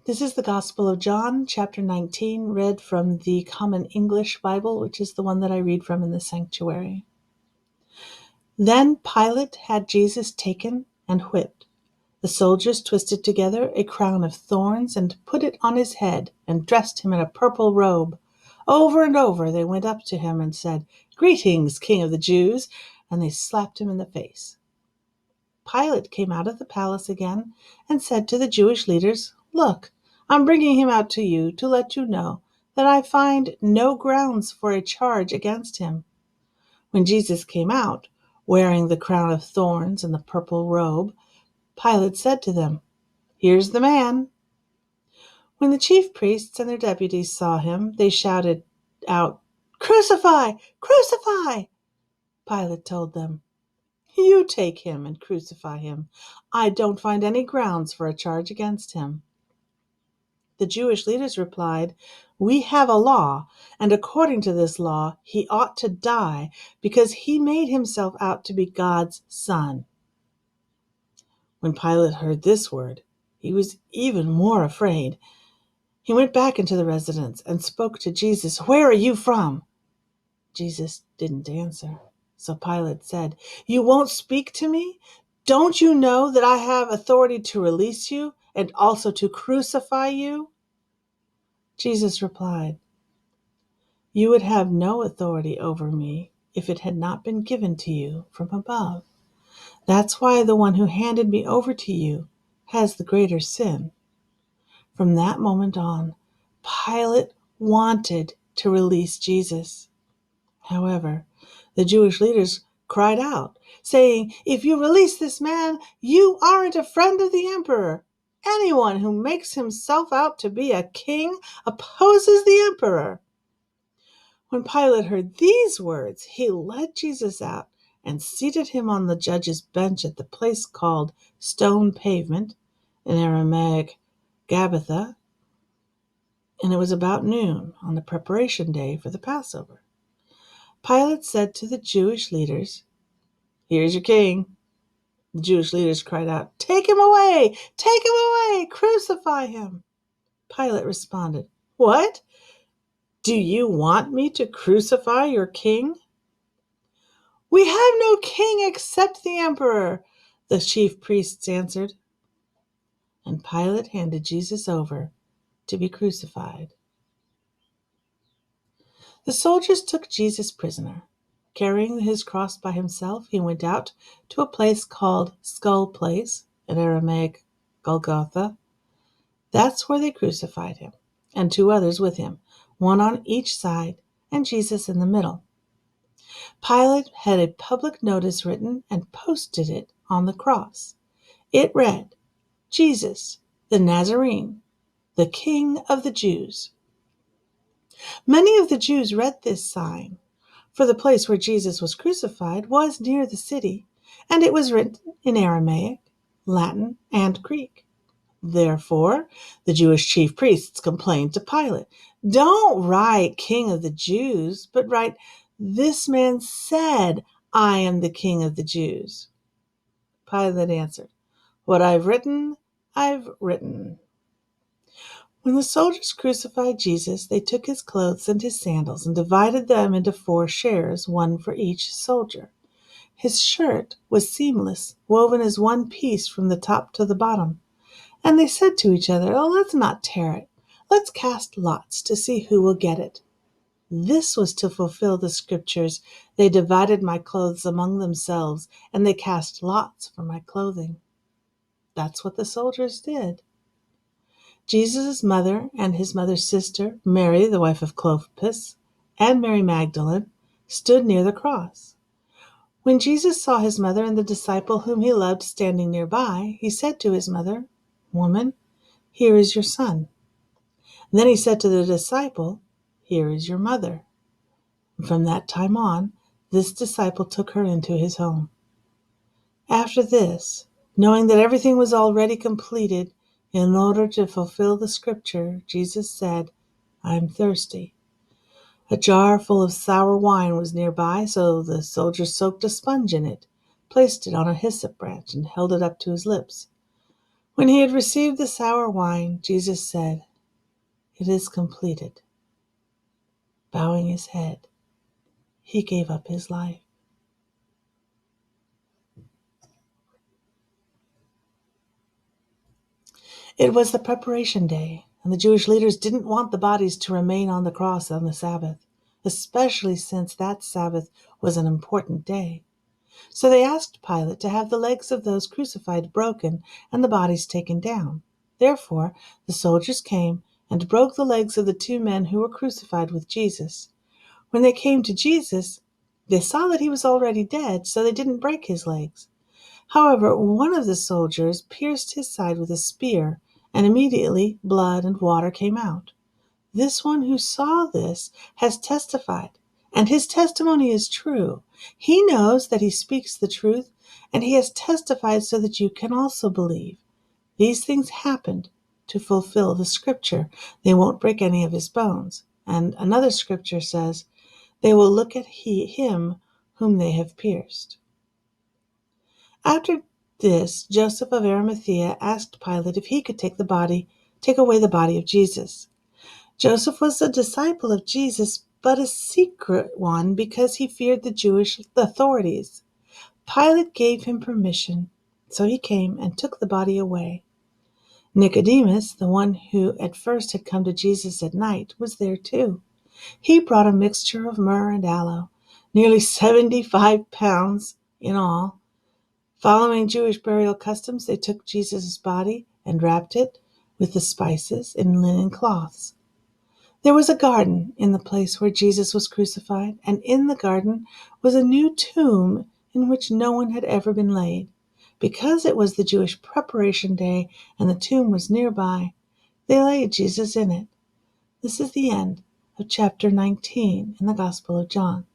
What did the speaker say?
This is the Gospel of John, chapter 19, read from the Common English Bible, which is the one that I read from in the sanctuary. Then Pilate had Jesus taken and whipped. The soldiers twisted together a crown of thorns and put it on his head and dressed him in a purple robe. Over and over they went up to him and said, "Greetings, King of the Jews," and they slapped him in the face. Pilate came out of the palace again and said to the Jewish leaders, "Look, I'm bringing him out to you to let you know that I find no grounds for a charge against him." When Jesus came out, wearing the crown of thorns and the purple robe, Pilate said to them, "Here's the man." When the chief priests and their deputies saw him, they shouted out, "Crucify! Crucify!" Pilate told them, "You take him and crucify him. I don't find any grounds for a charge against him." The Jewish leaders replied, "We have a law, and according to this law, he ought to die because he made himself out to be God's son." When Pilate heard this word, he was even more afraid. He went back into the residence and spoke to Jesus, "Where are you from?" Jesus didn't answer. So Pilate said, "You won't speak to me? Don't you know that I have authority to release you and also to crucify you?" Jesus replied, "You would have no authority over me if it had not been given to you from above. That's why the one who handed me over to you has the greater sin." From that moment on, Pilate wanted to release Jesus. However, the Jewish leaders cried out, saying, "If you release this man, you aren't a friend of the emperor. Anyone who makes himself out to be a king opposes the emperor." When Pilate heard these words, he led Jesus out and seated him on the judge's bench at the place called Stone Pavement, in Aramaic Gabbatha, and it was about noon on the preparation day for the Passover. Pilate said to the Jewish leaders, "Here's your king." The Jewish leaders cried out, "Take him away! Take him away! Crucify him!" Pilate responded, "What? Do you want me to crucify your king?" "We have no king except the emperor," the chief priests answered. And Pilate handed Jesus over to be crucified. The soldiers took Jesus prisoner. Carrying his cross by himself, he went out to a place called Skull Place, in Aramaic Golgotha. That's where they crucified him, and two others with him, one on each side, and Jesus in the middle. Pilate had a public notice written and posted it on the cross. It read, "Jesus, the Nazarene, the King of the Jews." Many of the Jews read this sign, for the place where Jesus was crucified was near the city, and it was written in Aramaic, Latin, and Greek. Therefore, the Jewish chief priests complained to Pilate, "Don't write King of the Jews, but write, 'This man said, I am the King of the Jews.'" Pilate answered, "What I've written, I've written." When the soldiers crucified Jesus, they took his clothes and his sandals and divided them into 4 shares, one for each soldier. His shirt was seamless, woven as one piece from the top to the bottom. And they said to each other, "Oh, let's not tear it. Let's cast lots to see who will get it." This was to fulfill the scriptures, "They divided my clothes among themselves, and they cast lots for my clothing." That's what the soldiers did. Jesus' mother and his mother's sister, Mary, the wife of Clopas, and Mary Magdalene, stood near the cross. When Jesus saw his mother and the disciple whom he loved standing nearby, he said to his mother, "Woman, here is your son." And then he said to the disciple, "Here is your mother." And from that time on, this disciple took her into his home. After this, knowing that everything was already completed, in order to fulfill the scripture, Jesus said, "I am thirsty." A jar full of sour wine was nearby, so the soldier soaked a sponge in it, placed it on a hyssop branch, and held it up to his lips. When he had received the sour wine, Jesus said, "It is completed." Bowing his head, he gave up his life. It was the preparation day, and the Jewish leaders didn't want the bodies to remain on the cross on the Sabbath, especially since that Sabbath was an important day. So they asked Pilate to have the legs of those crucified broken and the bodies taken down. Therefore, the soldiers came and broke the legs of the two men who were crucified with Jesus. When they came to Jesus, they saw that he was already dead, so they didn't break his legs. However, one of the soldiers pierced his side with a spear, and immediately blood and water came out. This one who saw this has testified, and his testimony is true. He knows that he speaks the truth, and he has testified so that you can also believe. These things happened to fulfill the scripture. They won't break any of his bones. And another scripture says, they will look at him whom they have pierced. After this, Joseph of Arimathea asked Pilate if he could take away the body of Jesus. Joseph was a disciple of Jesus, but a secret one because he feared the Jewish authorities. Pilate gave him permission, so he came and took the body away. Nicodemus, the one who at first had come to Jesus at night, was there too. He brought a mixture of myrrh and aloe, nearly 75 pounds in all. Following Jewish burial customs, they took Jesus' body and wrapped it with the spices in linen cloths. There was a garden in the place where Jesus was crucified, and in the garden was a new tomb in which no one had ever been laid. Because it was the Jewish preparation day and the tomb was nearby, they laid Jesus in it. This is the end of chapter 19 in the Gospel of John.